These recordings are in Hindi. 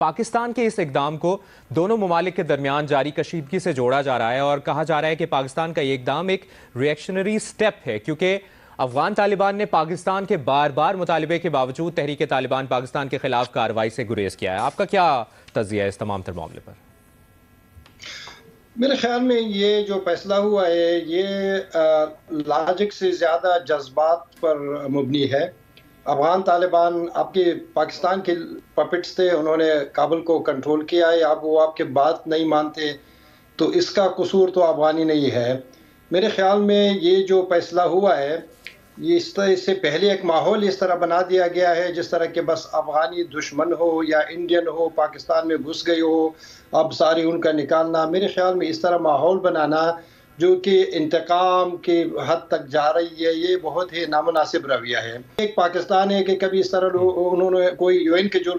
पाकिस्तान के इस इकदाम को दोनों ममालिक के दरमियान जारी कशीदगी से जोड़ा जा रहा है और कहा जा रहा है कि पाकिस्तान का ये इकदाम एक रिएक्शनरी स्टेप है, क्योंकि अफगान तालिबान ने पाकिस्तान के बार बार मुतालिबे के बावजूद तहरीक तालिबान पाकिस्तान के खिलाफ कार्रवाई से गुरेज किया है। आपका क्या तज्जिया है इस तमाम तर मामले पर? मेरे ख्याल में ये जो फैसला हुआ है ये लॉजिक से ज़्यादा जज्बात पर मुबनी है। अफगान तालिबान आपके पाकिस्तान के पपेट्स थे, उन्होंने काबुल को कंट्रोल किया है। अब वो आपके बात नहीं मानते तो इसका कसूर तो अफगानी नहीं है। मेरे ख्याल में ये जो फैसला हुआ है ये इससे पहले एक माहौल इस तरह बना दिया गया है जिस तरह के बस अफगानी दुश्मन हो या इंडियन हो पाकिस्तान में घुस गए हो, अब सारी उनका निकालना। मेरे ख्याल में इस तरह माहौल बनाना जो कि इंतकाम के हद तक जा रही है, ये बहुत ही नामुनासिब रवैया है। एक पाकिस्तान है कि कभी इस तरह उन्होंने कोई यूएन के जो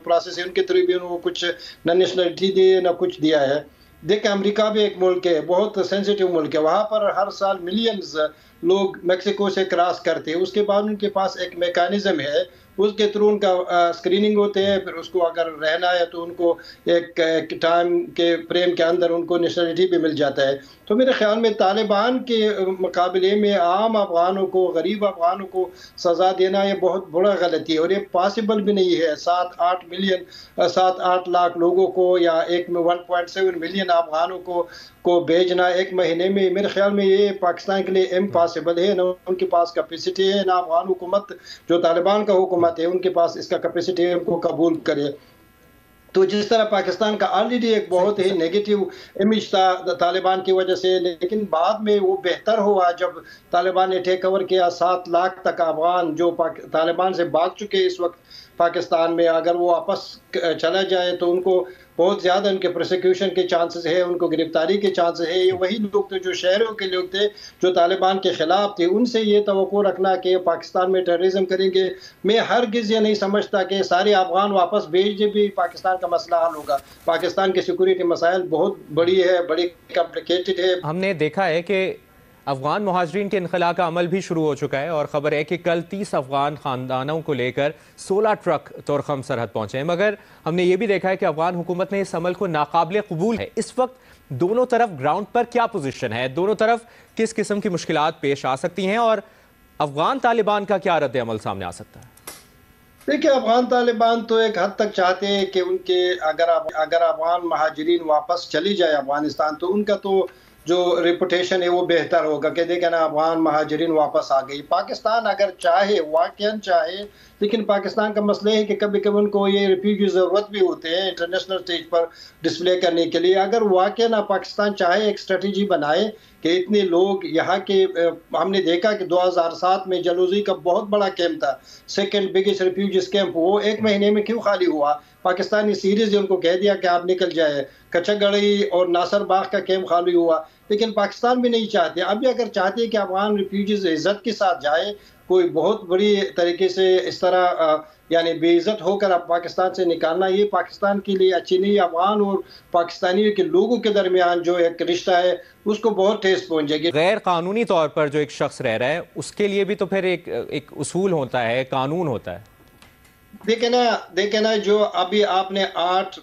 प्रोसेस है उनके थ्रू भी उन्होंने कुछ न नेशनलिटी दी न कुछ दिया है। देखिए अमेरिका भी एक मुल्क है, बहुत सेंसिटिव मुल्क है, वहाँ पर हर साल मिलियंस लोग मेक्सिको से क्रॉस करते हैं। उसके बाद उनके पास एक मेकानिज़म है, उसके थ्रू उनका स्क्रीनिंग होते हैं, फिर उसको अगर रहना है तो उनको एक टाइम के फ्रेम के अंदर उनको नेशनलिटी भी मिल जाता है। तो मेरे ख्याल में तालिबान के मुकाबले में आम अफगानों को, गरीब अफगानों को सज़ा देना ये बहुत बड़ा गलती है और ये पॉसिबल भी नहीं है। 7-8 लाख लोगों को या 1.7 मिलियन अफगानों को भेजना एक महीने में, मेरे ख्याल में ये पाकिस्तान के लिए इम्पॉसिबल है। ना उनके पास कैपेसिटी है, ना अफगान हुकूमत जो तालिबान का हुकूमत है उनके पास इसका कैपेसिटी है उनको कबूल करे। तो जिस तरह पाकिस्तान का ऑलरेडी एक बहुत ही नेगेटिव इमेज था तालिबान की वजह से, लेकिन बाद में वो बेहतर हुआ जब तालिबान ने टेक ओवर किया। 7 लाख तक अफगान जो तालिबान से भाग चुके इस वक्त पाकिस्तान में, अगर वो वापस चला जाए तो उनको बहुत ज़्यादा उनके प्रोसिक्यूशन के चांसेस है, उनको गिरफ्तारी के चांसेस है। ये वही लोग थे जो शहरों के लोग थे जो तालिबान के ख़िलाफ़ थे, उनसे ये तवक्को रखना कि पाकिस्तान में टेररिज्म करेंगे, मैं हरगिज़ ये नहीं समझता कि सारे अफगान वापस भेज दे भी पाकिस्तान का मसला हल होगा। पाकिस्तान की सिक्योरिटी मसाइल बहुत बड़ी है, बड़ी कॉम्प्लिकेटेड है। हमने देखा है कि अफगान मुहाजिरीन के इनखला का अमल भी शुरू हो चुका है और ख़बर है कि कल 30 अफगान ख़ानदानों को लेकर 16 ट्रक तोरखम सरहद पहुँचे हैं, मगर हमने ये भी देखा है कि अफगान हुकूमत ने इस अमल को नाकाबिल कबूल है। इस वक्त दोनों तरफ ग्राउंड पर क्या पोजीशन है, दोनों तरफ किस किस्म की मुश्किलात पेश आ सकती हैं और अफगान तालिबान का क्या रद्द अमल सामने आ सकता है? देखिए अफगान तालिबान तो एक हद तक चाहते हैं कि उनके अगर अफगान महाजरीन वापस चली जाए अफगानिस्तान तो उनका तो जो रेपुटेशन है वो बेहतर होगा कि देखें ना अफगान महाजरीन वापस आ गई। पाकिस्तान अगर चाहे, वाकई चाहे, लेकिन पाकिस्तान का मसला है कि कभी कभी उनको ये रिफ्यूजी ज़रूरत भी होते हैं इंटरनेशनल स्टेज पर डिस्प्ले करने के लिए। अगर वाकई ना पाकिस्तान चाहे एक स्ट्रेटजी बनाए कि इतने लोग यहाँ के, हमने देखा कि 2007 में जलूजी का बहुत बड़ा कैंप था, सेकेंड बिगेस्ट रिफ्यूजीज कैंप, वो एक महीने में क्यों खाली हुआ? पाकिस्तान ने सीरीज उनको कह दिया कि आप निकल जाए। कचगड़ी और नासर बाग का कैंप खाली हुआ, लेकिन पाकिस्तान भी नहीं चाहते। अभी अगर चाहते कि अफगान रिफ्यूजीज इज्जत के साथ जाए, कोई बहुत बड़ी तरीके से इस तरह यानी बेइज्जत होकर अब पाकिस्तान से निकालना, ये पाकिस्तान के लिए अच्छी नहीं। अफगान और पाकिस्तानियों के लोगों के दरमियान जो एक रिश्ता है उसको बहुत ठेस पहुंचेगी। गैर कानूनी तौर पर जो एक शख्स रह रहा है उसके लिए भी तो फिर एक उसूल होता है, कानून होता है। देखे ना जो अभी आपने 8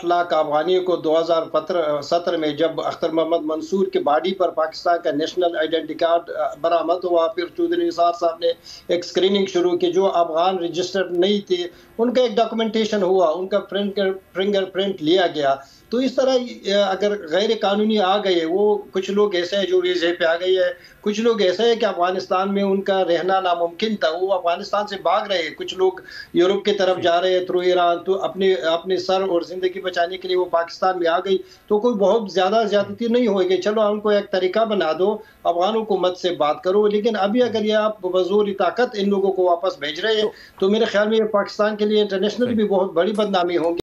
लाख अफगानियों को 2017 में जब अख्तर मोहम्मद मंसूर के बॉडी पर पाकिस्तान का नेशनल आइडेंटिटी कार्ड बरामद हुआ, फिर चौधरी निसार साहब ने एक स्क्रीनिंग शुरू की, जो अफगान रजिस्टर्ड नहीं थे उनका एक डॉक्यूमेंटेशन हुआ, उनका फिंगरप्रिंट लिया गया। तो इस तरह अगर गैर कानूनी आ गए, वो कुछ लोग ऐसे हैं जो वीज़े पे आ गई है, कुछ लोग ऐसे हैं कि अफगानिस्तान में उनका रहना नामुमकिन था, वो अफगानिस्तान से भाग रहे हैं, कुछ लोग यूरोप की तरफ जा रहे हैं थ्रू ईरान, तो अपने सर और ज़िंदगी बचाने के लिए वो पाकिस्तान में आ गई। तो कोई बहुत ज़्यादा ज़्यादती नहीं होगी, चलो उनको एक तरीका बना दो, अफगान हुकूमत से बात करो। लेकिन अभी अगर ये आप बज़ोर ताकत इन लोगों को वापस भेज रहे हैं तो मेरे ख्याल में ये पाकिस्तान के लिए इंटरनेशनल भी बहुत बड़ी बदनामी होगी।